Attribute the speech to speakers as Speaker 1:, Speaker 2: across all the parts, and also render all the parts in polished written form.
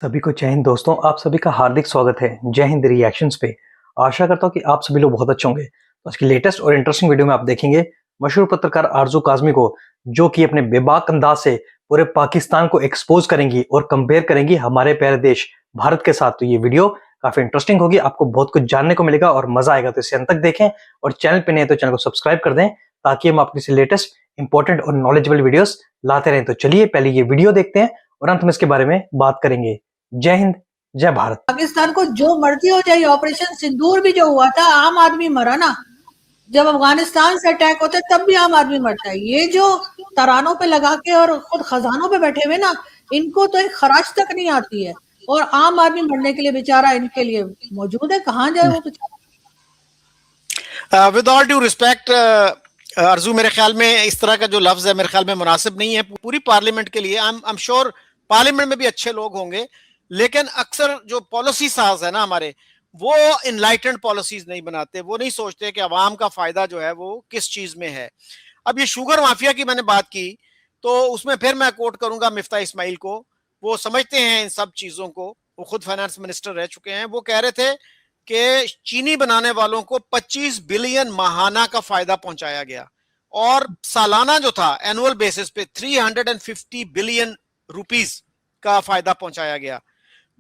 Speaker 1: सभी को जय हिंद दोस्तों, आप सभी का हार्दिक स्वागत है जय हिंद रिएक्शंस पे। आशा करता हूँ कि आप सभी लोग बहुत अच्छे होंगे। तो आज की लेटेस्ट और इंटरेस्टिंग वीडियो में आप देखेंगे मशहूर पत्रकार आरजू काज़मी को, जो कि अपने बेबाक अंदाज से पूरे पाकिस्तान को एक्सपोज करेंगी और कंपेयर करेंगी हमारे प्यारे देश भारत के साथ। तो ये वीडियो काफी इंटरेस्टिंग होगी, आपको बहुत कुछ जानने को मिलेगा और मजा आएगा। तो इसे अंत तक देखें और चैनल पे नए तो चैनल को सब्सक्राइब कर दें, ताकि हम आपके लेटेस्ट इंपॉर्टेंट और नॉलेजेबल वीडियोस लाते रहें। तो चलिए पहले ये वीडियो देखते हैं और अंत में इसके बारे में बात करेंगे। जय हिंद, जय भारत।
Speaker 2: पाकिस्तान को जो मर्जी हो जाए, ऑपरेशन सिंदूर भी जो हुआ था आम आदमी मरा ना। जब अफगानिस्तान से अटैक होता है तब भी आम आदमी मरता है। ये जो तरानों पे लगा के और खुद खजानों पे बैठे हुए ना, इनको तो एक खराज तक नहीं आती है, और आम आदमी मरने के लिए बेचारा इनके लिए मौजूद है। कहाँ जाए वो बेचारा।
Speaker 3: With all due respect Arju, मेरे ख्याल में इस तरह का जो लफ्ज है मेरे ख्याल में मुनासिब नहीं है पूरी पार्लियामेंट के लिए। आई एम श्योर पार्लियामेंट में भी अच्छे लोग होंगे, लेकिन अक्सर जो पॉलिसी साज है ना हमारे, वो इनलाइटेंड पॉलिसीज नहीं बनाते। वो नहीं सोचते कि अवाम का फायदा जो है वो किस चीज में है। अब ये शुगर माफिया की मैंने बात की, तो उसमें फिर मैं कोट करूंगा मिफ्ता इस्माइल को। वो समझते हैं इन सब चीजों को, वो खुद फाइनेंस मिनिस्टर रह चुके हैं। वो कह रहे थे कि चीनी बनाने वालों को 25 बिलियन माहाना का फायदा पहुंचाया गया, और सालाना जो था एनुअल बेसिस पे 350 बिलियन रुपीस का फायदा पहुंचाया गया।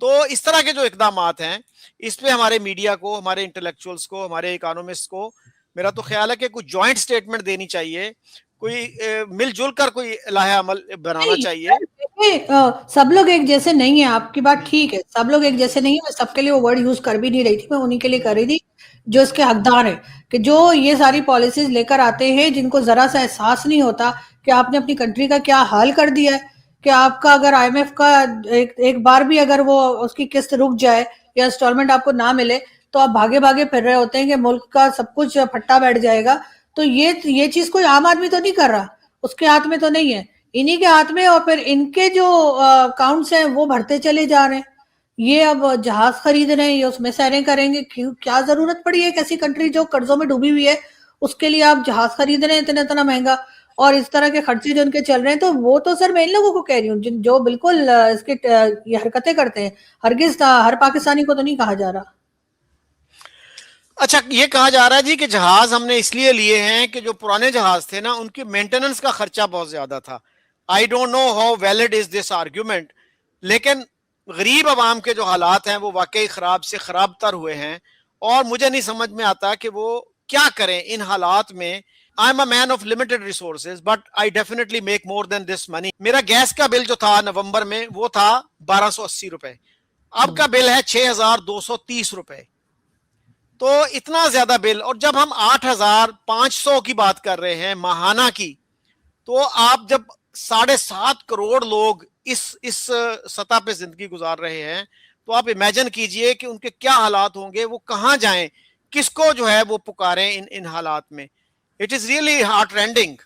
Speaker 3: तो इस तरह के जो इकदामात हैं, इस पे हमारे मीडिया को, हमारे इंटेलेक्चुअल्स को, हमारे इकोनॉमिस्ट को, मेरा तो ख्याल है कि कुछ जॉइंट स्टेटमेंट देनी चाहिए, कोई मिलजुल कर कोई लाहा अमल बनाना चाहिए।
Speaker 2: सब लोग एक जैसे नहीं है, आपकी बात ठीक है, सब लोग एक जैसे नहीं है। मैं सबके लिए वो वर्ड यूज कर भी नहीं रही थी, मैं उन्हीं के लिए कर रही थी जो इसके हकदार है, कि जो ये सारी पॉलिसीज लेकर आते हैं, जिनको जरा सा एहसास नहीं होता कि आपने अपनी कंट्री का क्या हाल कर दिया है। कि आपका अगर IMF का एक बार भी अगर वो उसकी किस्त रुक जाए या इंस्टॉलमेंट आपको ना मिले, तो आप भागे भागे फिर रहे होते हैं कि मुल्क का सब कुछ फट्टा बैठ जाएगा। तो ये चीज कोई आम आदमी तो नहीं कर रहा, उसके हाथ में तो नहीं है, इन्हीं के हाथ में। और फिर इनके जो अकाउंट्स हैं वो भरते चले जा रहे हैं। ये अब जहाज खरीद रहे हैं, ये उसमें सैरें करेंगे। क्यों, क्या जरूरत पड़ी है? एक ऐसी कंट्री जो कर्जों में डूबी हुई है, उसके लिए आप जहाज खरीद रहे हैं इतना इतना महंगा, और इस तरह के खर्चे जो उनके चल रहे हैं। तो वो तो सर मैं इन लोगों को कह रही हूँ जो बिल्कुल इसके ये हरकतें करते हैं। हरगिज हर पाकिस्तानी को तो नहीं कहा जा रहा।
Speaker 3: अच्छा, ये कहा जा रहा है जी कि जहाज हमने इसलिए लिए हैं कि जो पुराने जहाज थे ना, उनकी मेंटेनेंस का खर्चा बहुत ज्यादा था। I don't know how valid is this argument, लेकिन गरीब आवाम के जो हालात हैं वो वाकई खराब से खराब तर हुए हैं, और मुझे नहीं समझ में आता कि वो क्या करें इन हालात में। I am a man of limited resources, but I definitely make more than this money. मेरा गैस का बिल जो था नवंबर में, वो था 1280 रुपए। अब का बिल है 6230 रुपए। तो इतना ज्यादा बिल, और जब हम 8500 की बात कर रहे हैं माहाना की, तो आप जब 7.5 करोड़ लोग इस सतह पे जिंदगी गुजार रहे हैं, तो आप इमेजिन कीजिए कि उनके क्या हालात होंगे, वो कहां जाएं, किसको जो है वो पुकारें इन हालात में। It is really heart rending.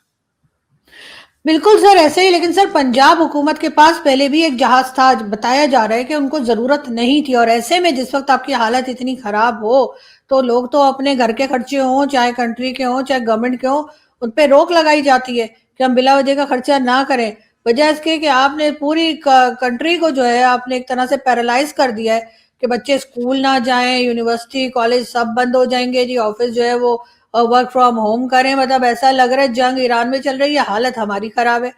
Speaker 2: बिल्कुल सर, ऐसे ही। लेकिन सर पंजाब हुकूमत के पास पहले भी एक जहाज था, बताया जा रहा है कि उनको जरूरत नहीं थी। और ऐसे में जिस वक्त आपकी हालत इतनी खराब हो, तो लोग तो अपने घर के खर्चे हों, चाहे कंट्री के हों, चाहे गवर्नमेंट के हों, उन पर रोक लगाई जाती है कि हम बिला वजह का खर्चा ना करें। वजह इसके कि आपने पूरी कंट्री को जो है आपने एक तरह से पैरालाइज कर दिया है कि बच्चे स्कूल ना जाएं, यूनिवर्सिटी कॉलेज सब बंद हो जाएंगे जी, ऑफिस जो है वो वर्क फ्रॉम होम करें। मतलब ऐसा लग रहा है जंग ईरान में चल रही है, हालत हमारी खराब है।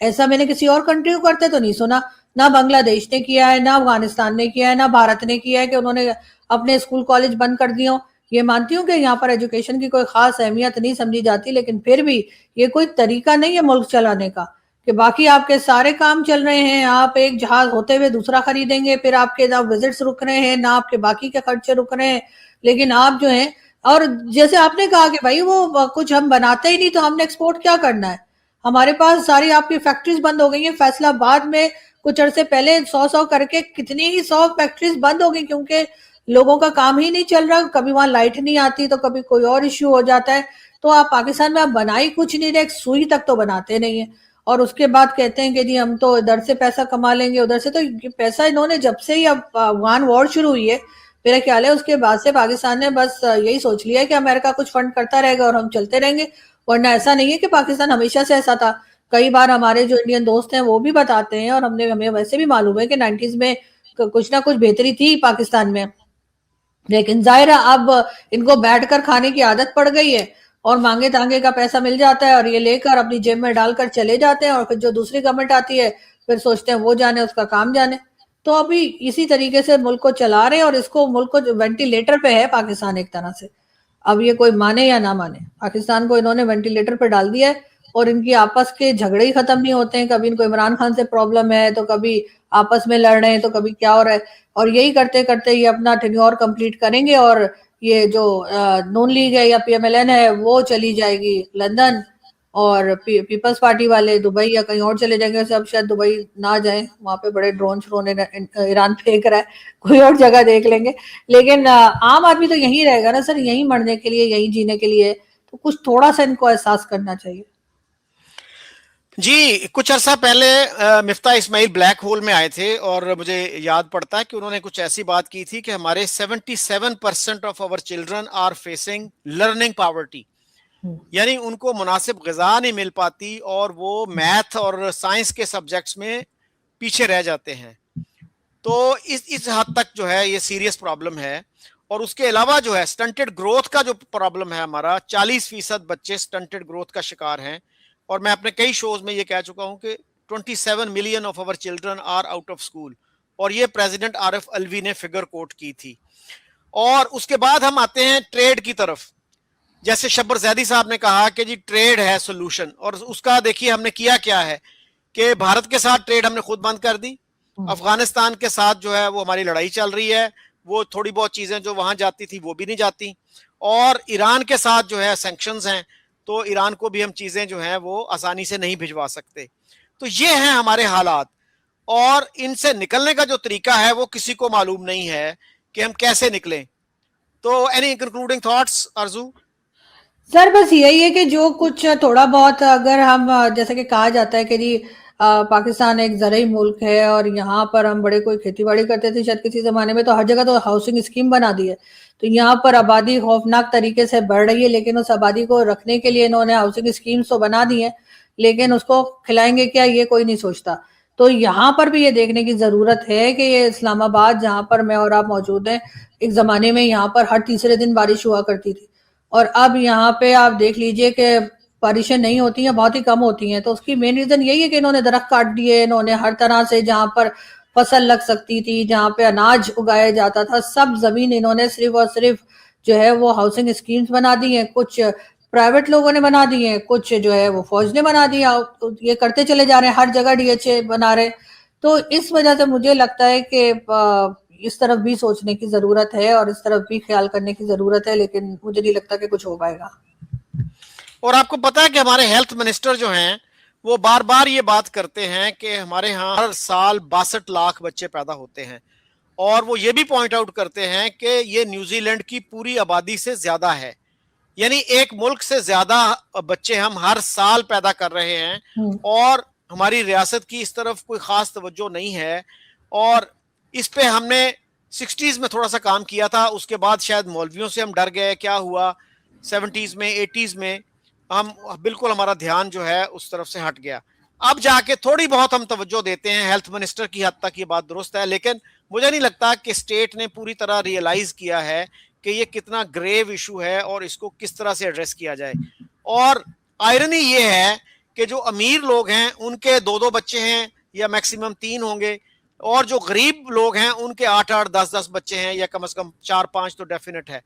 Speaker 2: ऐसा मैंने किसी और कंट्री को करते तो नहीं सुना। ना बांग्लादेश ने किया है, ना अफगानिस्तान ने किया है, ना भारत ने किया है कि उन्होंने अपने स्कूल कॉलेज बंद कर दिए हों। ये मानती हूँ कि यहाँ पर एजुकेशन की कोई खास अहमियत नहीं समझी जाती, लेकिन फिर भी ये कोई तरीका नहीं है मुल्क चलाने का कि बाकी आपके सारे काम चल रहे हैं, आप एक जहाज होते हुए दूसरा खरीदेंगे, फिर आपके ना विजिट्स रुक रहे हैं, ना आपके बाकी के खर्चे रुक रहे हैं, लेकिन आप जो है। और जैसे आपने कहा कि भाई वो कुछ हम बनाते ही नहीं, तो हमने एक्सपोर्ट क्या करना है? हमारे पास सारी आपकी फैक्ट्रीज बंद हो गई हैं। फैसलाबाद में कुछ अरसे पहले 100 करके कितनी ही 100 फैक्ट्रीज बंद हो गई, क्योंकि लोगों का काम ही नहीं चल रहा। कभी वहां लाइट नहीं आती, तो कभी कोई और इश्यू हो जाता है। तो आप पाकिस्तान में आप बनाई कुछ नहीं रहे, एक सुई तक तो बनाते नहीं है। और उसके बाद कहते हैं कि जी हम तो इधर से पैसा कमा लेंगे, उधर से। तो ये पैसा इन्होंने जब से ही अब अफगान वॉर शुरू हुई है, मेरा ख्याल है उसके बाद से पाकिस्तान ने बस यही सोच लिया कि अमेरिका कुछ फंड करता रहेगा और हम चलते रहेंगे। वरना ऐसा नहीं है कि पाकिस्तान हमेशा से ऐसा था। कई बार हमारे जो इंडियन दोस्त हैं वो भी बताते हैं, और हमें वैसे भी मालूम है कि 90s में कुछ ना कुछ बेहतरी थी पाकिस्तान में, लेकिन जाहिर है अब इनको बैठकर खाने की आदत पड़ गई है और मांगे तांगे का पैसा मिल जाता है और ये लेकर अपनी जेब में डालकर चले जाते हैं, और फिर जो दूसरी गवर्नमेंट आती है फिर सोचते हैं वो जाने उसका काम जाने। तो अभी इसी तरीके से मुल्क को चला रहे हैं, और इसको मुल्क को वेंटिलेटर पे है पाकिस्तान एक तरह से। अब ये कोई माने या ना माने, पाकिस्तान को इन्होंने वेंटिलेटर पर डाल दिया है, और इनकी आपस के झगड़े ही खत्म नहीं होते हैं। कभी इनको इमरान खान से प्रॉब्लम है, तो कभी आपस में लड़ रहे हैं, तो कभी क्या हो रहा है, और यही करते करते ये अपना टेन्योर कंप्लीट करेंगे, और ये जो नून लीग है या पीएमएलएन है वो चली जाएगी लंदन, और पीपल्स पार्टी वाले दुबई या कहीं और चले जाएंगे। वैसे अब शायद दुबई ना जाए, वहां पे बड़े ड्रोन श्रोन ईरान फेंक रहा है, कोई और जगह देख लेंगे। लेकिन आम आदमी तो यहीं रहेगा ना सर, यहीं मरने के लिए, यहीं जीने के लिए। तो कुछ थोड़ा सा इनको एहसास करना चाहिए।
Speaker 3: जी, कुछ अरसा पहले मिफ्ता इस्माइल ब्लैक होल में आए थे, और मुझे याद पड़ता है कि उन्होंने कुछ ऐसी बात की थी कि हमारे 77% of our children are facing learning poverty, यानी उनको मुनासिब ग़िज़ा नहीं मिल पाती और वो मैथ और साइंस के सब्जेक्ट्स में पीछे रह जाते हैं। तो इस हद तक जो है ये सीरियस प्रॉब्लम है। और उसके अलावा जो है स्टंटेड ग्रोथ का जो प्रॉब्लम है, हमारा 40% बच्चे स्टंटेड ग्रोथ का शिकार हैं। और मैं अपने कई शोज में ये कह चुका हूं कि 27 million of our children are out of school, और ये प्रेसिडेंट आरिफ अलवी ने फिगर कोट की थी। और उसके बाद हम आते हैं ट्रेड की तरफ। जैसे शब्बर जैदी साहब ने कहा कि जी ट्रेड है सोल्यूशन, और उसका देखिए हमने किया क्या है कि भारत के साथ ट्रेड हमने खुद बंद कर दी, अफगानिस्तान के साथ जो है वो हमारी लड़ाई चल रही है, वो थोड़ी बहुत चीजें जो वहां जाती थी वो भी नहीं जाती, और ईरान के साथ जो है सैंक्शंस हैं, तो ईरान को भी हम चीजें जो हैं वो आसानी से नहीं भिजवा सकते। तो ये हैं हमारे हालात, और इनसे निकलने का जो तरीका है वो किसी को मालूम नहीं है कि हम कैसे निकलें। तो एनी कंक्लूडिंग थॉट्स आरजू?
Speaker 2: सर बस यही है कि जो कुछ थोड़ा बहुत, अगर हम जैसे कि कहा जाता है कि जी पाकिस्तान एक ज़रई मुल्क है और यहाँ पर हम बड़े कोई खेती बाड़ी करते थे शायद किसी ज़माने में, तो हर जगह तो हाउसिंग स्कीम बना दी है, तो यहाँ पर आबादी खौफनाक तरीके से बढ़ रही है। लेकिन उस आबादी को रखने के लिए इन्होंने हाउसिंग स्कीम्स तो बना दी है, लेकिन उसको खिलाएंगे क्या ये कोई नहीं सोचता। तो यहाँ पर भी ये देखने की ज़रूरत है कि ये इस्लामाबाद, जहाँ पर मैं और आप मौजूद हैं, एक ज़माने में यहाँ पर हर तीसरे दिन बारिश हुआ करती थी, और अब यहाँ पे आप देख लीजिए कि बारिशें नहीं होती हैं, बहुत ही कम होती हैं। तो उसकी मेन रीजन यही है कि इन्होंने दरख्त काट दिए, इन्होंने हर तरह से जहाँ पर फसल लग सकती थी, जहाँ पे अनाज उगाया जाता था, सब जमीन इन्होंने सिर्फ और सिर्फ जो है वो हाउसिंग स्कीम्स बना दी हैं। कुछ प्राइवेट लोगों ने बना दी हैं, कुछ जो है वो फौज ने बना दिया, ये करते चले जा रहे हैं, हर जगह डीएचए बना रहे। तो इस वजह से मुझे लगता है कि इस तरफ भी सोचने की जरूरत है और इस तरफ भी ख्याल करने की जरूरत है, लेकिन मुझे नहीं लगता कि कुछ हो पाएगा।
Speaker 3: और आपको पता है कि हमारे हेल्थ मिनिस्टर जो हैं वो बार बार ये बात करते हैं कि हमारे यहाँ हर साल 62 लाख बच्चे पैदा होते हैं, और वो ये भी पॉइंट आउट करते हैं कि ये न्यूजीलैंड की पूरी आबादी से ज्यादा है, यानी एक मुल्क से ज्यादा बच्चे हम हर साल पैदा कर रहे हैं, और हमारी रियासत की इस तरफ कोई खास तवज्जो नहीं है। और इस पे हमने 60s में थोड़ा सा काम किया था, उसके बाद शायद मौलवियों से हम डर गए, क्या हुआ 70s में 80s में हम बिल्कुल हमारा ध्यान जो है उस तरफ से हट गया। अब जाके थोड़ी बहुत हम तवज्जो देते हैं, हेल्थ मिनिस्टर की हद तक ये बात दुरुस्त है, लेकिन मुझे नहीं लगता कि स्टेट ने पूरी तरह रियलाइज किया है कि ये कितना ग्रेव इशू है और इसको किस तरह से एड्रेस किया जाए। और आयरनी ये है कि जो अमीर लोग हैं उनके 2-2 बच्चे हैं या मैक्सिमम 3 होंगे, और जो गरीब लोग हैं उनके 8-8 10-10 बच्चे हैं, या कम से कम 4-5 तो डेफिनेट है।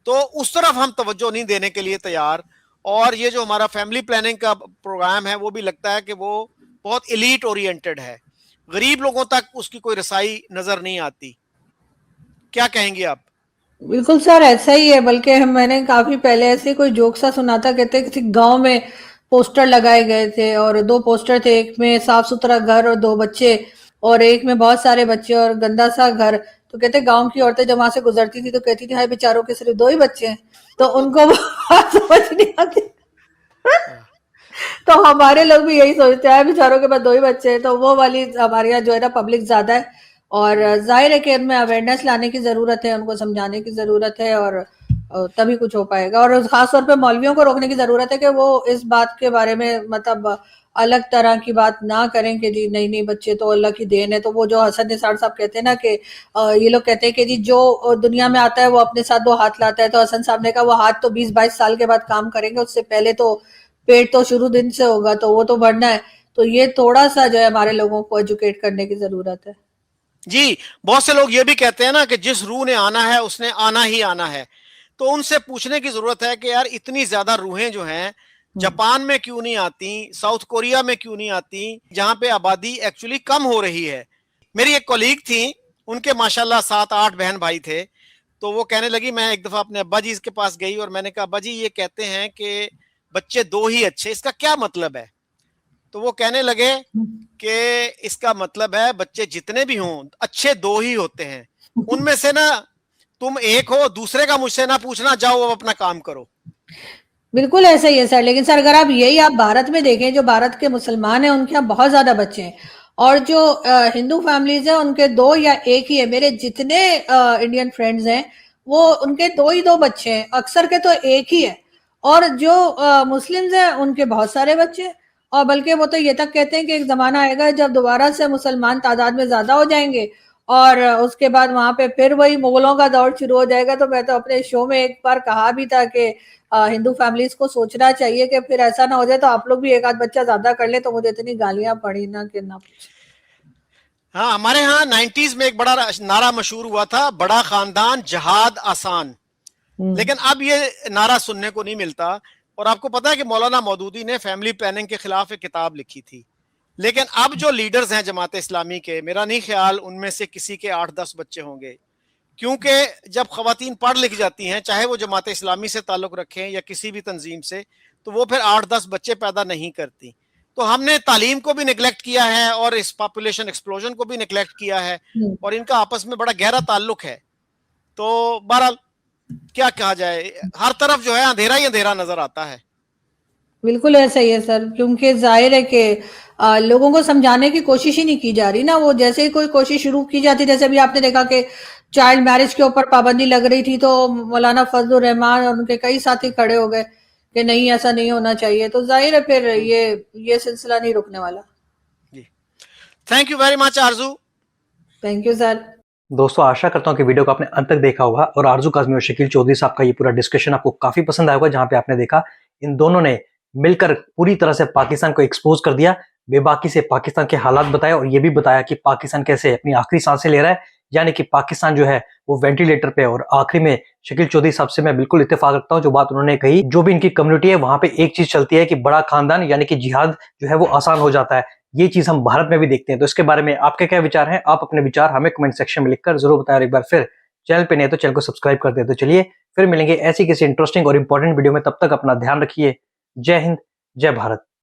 Speaker 3: तो उस तरफ हम तवज्जो नहीं देने के लिए तैयार। और ये जो हमारा फैमिली प्लानिंग का प्रोग्राम है वो भी लगता है कि वो बहुत एलीट ओरिएंटेड है, गरीब लोगों तक उसकी कोई रसाई नजर नहीं आती। क्या कहेंगे आप?
Speaker 2: बिल्कुल सर ऐसा ही है, बल्कि मैंने काफी पहले ऐसे कोई जोक सा सुना था, कहते किसी गांव में पोस्टर लगाए गए थे और 2 पोस्टर थे, एक में साफ सुथरा घर और 2 बच्चे, और एक में बहुत सारे बच्चे और गंदा सा घर। तो कहते गांव की औरतें जब वहां से गुजरती थी तो कहती थी हाय बेचारों के सिर्फ 2 ही बच्चे हैं, तो उनको बात समझ नहीं आती। तो हमारे लोग भी यही सोचते हैं बेचारों के पास 2 ही बच्चे हैं। तो वो वाली हमारे यहाँ जो है ना पब्लिक ज्यादा है, और जाहिर है कि उनमें अवेयरनेस लाने की जरूरत है, उनको समझाने की जरूरत है, और तभी कुछ हो पाएगा। और खास तौर पे मौलवियों को रोकने की जरूरत है कि वो इस बात के बारे में मतलब अलग तरह की बात ना करें कि जी नहीं नहीं बच्चे तो अल्लाह की देन है। तो वो जो हसन निसार साहब कहते हैं ना कि ये लोग कहते हैं कि जी जो दुनिया में आता है वो अपने साथ 2 हाथ लाता है, तो हसन साहब ने कहा वो हाथ तो 20-22 साल के बाद काम करेंगे, उससे पहले तो पेट तो शुरू दिन से होगा, तो वो तो बढ़ना है। तो ये थोड़ा सा जो है हमारे लोगों को एजुकेट करने की जरूरत है।
Speaker 3: जी, बहुत से लोग ये भी कहते हैं ना कि जिस रूह ने आना है उसने आना ही आना है। तो उनसे पूछने की जरूरत है कि यार इतनी ज्यादा रूहें जो हैं जापान में क्यों नहीं आती, साउथ कोरिया में क्यों नहीं आती, जहां पे आबादी एक्चुअली कम हो रही है। मेरी एक कोलीग थी, उनके माशाल्लाह 7-8 बहन भाई थे। तो वो कहने लगी, मैं एक दफा अपने अब्बा जी के पास गई और मैंने कहा अब्बा जी ये कहते हैं कि बच्चे 2 ही अच्छे, इसका क्या मतलब है? तो वो कहने लगे कि इसका मतलब है बच्चे जितने भी हों अच्छे 2 ही होते हैं, उनमें से ना तुम एक हो, दूसरे का मुझसे ना पूछना, जाओ अब अपना काम करो।
Speaker 2: बिल्कुल ऐसा ही है सर। लेकिन सर अगर आप भारत में देखें, जो भारत के मुसलमान हैं उनके यहाँ बहुत ज्यादा बच्चे हैं, और जो हिंदू फैमिलीज हैं उनके 2 या 1 ही है। मेरे जितने इंडियन फ्रेंड्स हैं वो उनके 2 ही 2 बच्चे हैं, अक्सर के तो 1 ही है। और जो मुस्लिम्स हैं उनके बहुत सारे बच्चे हैं। और बल्कि वो तो ये तक कहते हैं कि एक जमाना आएगा जब दोबारा से मुसलमान तादाद में ज्यादा हो जाएंगे और उसके बाद वहां पे फिर वही मुगलों का दौर शुरू हो जाएगा। तो मैं तो अपने शो में एक बार कहा भी था कि हिंदू फैमिलीज को सोचना चाहिए कि फिर ऐसा ना हो जाए तो आप लोग भी 1 आध बच्चा ज्यादा कर ले तो मुझे इतनी गालियां पड़ी ना कि ना पूछ।
Speaker 3: हाँ, हमारे यहाँ 90s में एक बड़ा नारा मशहूर हुआ था, बड़ा खानदान जहाद आसान। लेकिन अब ये नारा सुनने को नहीं मिलता। और आपको पता है कि मौलाना मौदूदी ने फैमिली प्लानिंग के खिलाफ एक किताब लिखी थी। लेकिन अब जो लीडर्स हैं जमात इस्लामी के, मेरा नहीं ख्याल उनमें से किसी के 8-10 बच्चे होंगे। क्योंकि जब खवातीन पढ़ लिख जाती हैं, चाहे वो जमात इस्लामी से ताल्लुक रखें या किसी भी तंजीम से, तो वो फिर 8-10 बच्चे पैदा नहीं करती। तो हमने तालीम को भी निगलेक्ट किया है और इस पॉपुलेशन एक्सप्लोजन को भी निगलेक्ट किया है, और इनका आपस में बड़ा गहरा ताल्लुक है। तो बहरहाल क्या कहा जाए, हर तरफ जो है अंधेरा ही अंधेरा नजर आता है।
Speaker 2: बिल्कुल ऐसा ही है सर, क्योंकि जाहिर है कि लोगों को समझाने की कोशिश ही नहीं की जा रही ना। वो जैसे ही कोई कोशिश शुरू की जाती, जैसे अभी आपने देखा कि चाइल्ड मैरिज के ऊपर पाबंदी लग रही थी तो मौलाना फजलुर रहमान और उनके कई साथी खड़े हो गए कि नहीं ऐसा नहीं होना चाहिए। तो जाहिर है फिर ये सिलसिला नहीं रुकने वाला।
Speaker 3: जी, thank you very much Aarzoo.
Speaker 2: Thank you sir.
Speaker 1: दोस्तों आशा करता हूं कि वीडियो को आपने अंत तक देखा होगा और आरजू काज़मी और शकील चौधरी साहब का ये पूरा डिस्कशन आपको काफी पसंद आया होगा, जहां पे आपने देखा इन दोनों ने मिलकर पूरी तरह से पाकिस्तान को एक्सपोज कर दिया, बेबाकी से पाकिस्तान के हालात बताए और ये भी बताया कि पाकिस्तान कैसे अपनी आखिरी सांसें ले रहा है, यानी कि पाकिस्तान जो है वो वेंटिलेटर पे। और आखिरी में शकील चौधरी साहब से मैं बिल्कुल इत्तेफाक रखता हूं, जो बात उन्होंने कही, जो भी इनकी कम्युनिटी है वहां पे एक चीज चलती है कि बड़ा खानदान यानी कि जिहाद जो है वो आसान हो जाता है। ये चीज हम भारत में भी देखते हैं। तो इसके बारे में आपके क्या विचार हैं? आप अपने विचार हमें कमेंट सेक्शन में लिखकर जरूर बताएं। और एक बार फिर चैनल पे नहीं है तो चैनल को सब्सक्राइब कर दे। तो चलिए फिर मिलेंगे ऐसी किसी इंटरेस्टिंग और इंपॉर्टेंट वीडियो में, तब तक अपना ध्यान रखिए। जय हिंद, जय भारत।